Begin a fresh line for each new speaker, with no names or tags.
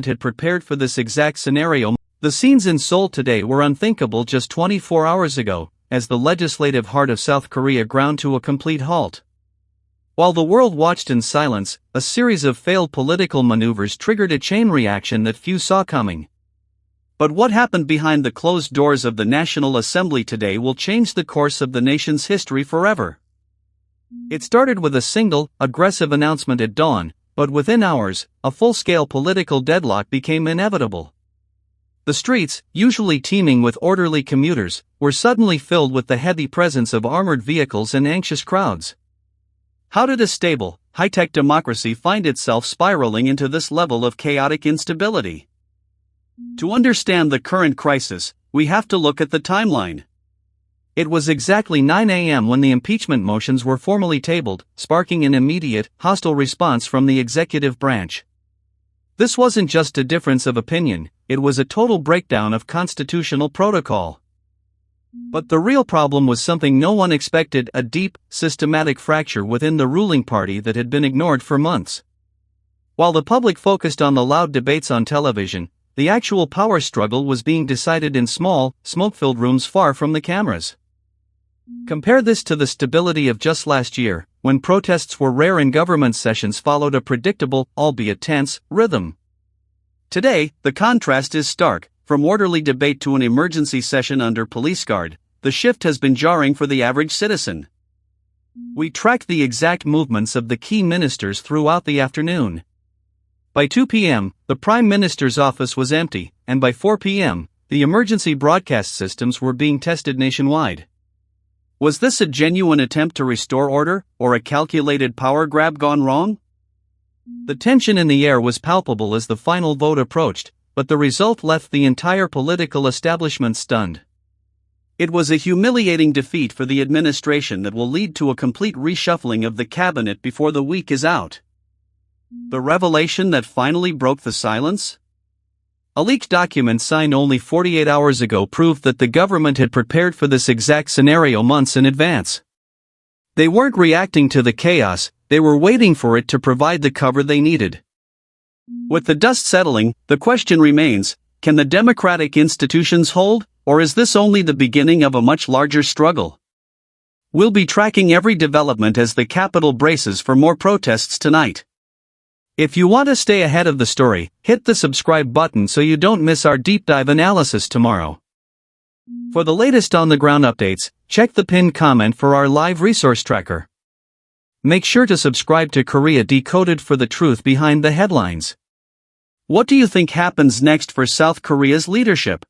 had prepared for this exact scenario. The scenes in Seoul today were unthinkable just 24 hours ago, as the legislative heart of South Korea ground to a complete halt. While the world watched in silence, a series of failed political maneuvers triggered a chain reaction that few saw coming. But what happened behind the closed doors of the National Assembly today will change the course of the nation's history forever. It started with a single, aggressive announcement at dawn, but within hours, a full-scale political deadlock became inevitable. The streets, usually teeming with orderly commuters, were suddenly filled with the heavy presence of armored vehicles and anxious crowds. How did a stable, high-tech democracy find itself spiraling into this level of chaotic instability? To understand the current crisis, we have to look at the timeline. It was exactly 9 a.m. when the impeachment motions were formally tabled, sparking an immediate, hostile response from the executive branch. This wasn't just a difference of opinion, it was a total breakdown of constitutional protocol. But the real problem was something no one expected: a deep, systematic fracture within the ruling party that had been ignored for months. While the public focused on the loud debates on television, the actual power struggle was being decided in small, smoke-filled rooms far from the cameras. Compare this to the stability of just last year, when protests were rare and government sessions followed a predictable, albeit tense, rhythm. Today, the contrast is stark. From orderly debate to an emergency session under police guard, the shift has been jarring for the average citizen. We tracked the exact movements of the key ministers throughout the afternoon. By 2 p.m., the Prime Minister's office was empty, and by 4 p.m., the emergency broadcast systems were being tested nationwide. Was this a genuine attempt to restore order, or a calculated power grab gone wrong? The tension in the air was palpable as the final vote approached, but the result left the entire political establishment stunned. It was a humiliating defeat for the administration that will lead to a complete reshuffling of the cabinet before the week is out. The revelation that finally broke the silence? A leaked document signed only 48 hours ago proved that the government had prepared for this exact scenario months in advance. They weren't reacting to the chaos, they were waiting for it to provide the cover they needed. With the dust settling, the question remains: can the democratic institutions hold, or is this only the beginning of a much larger struggle? We'll be tracking every development as the capital braces for more protests tonight. If you want to stay ahead of the story, hit the subscribe button so you don't miss our deep dive analysis tomorrow. For the latest on-the-ground updates, check the pinned comment for our live resource tracker. Make sure to subscribe to Korea Decoded for the truth behind the headlines. What do you think happens next for South Korea's leadership?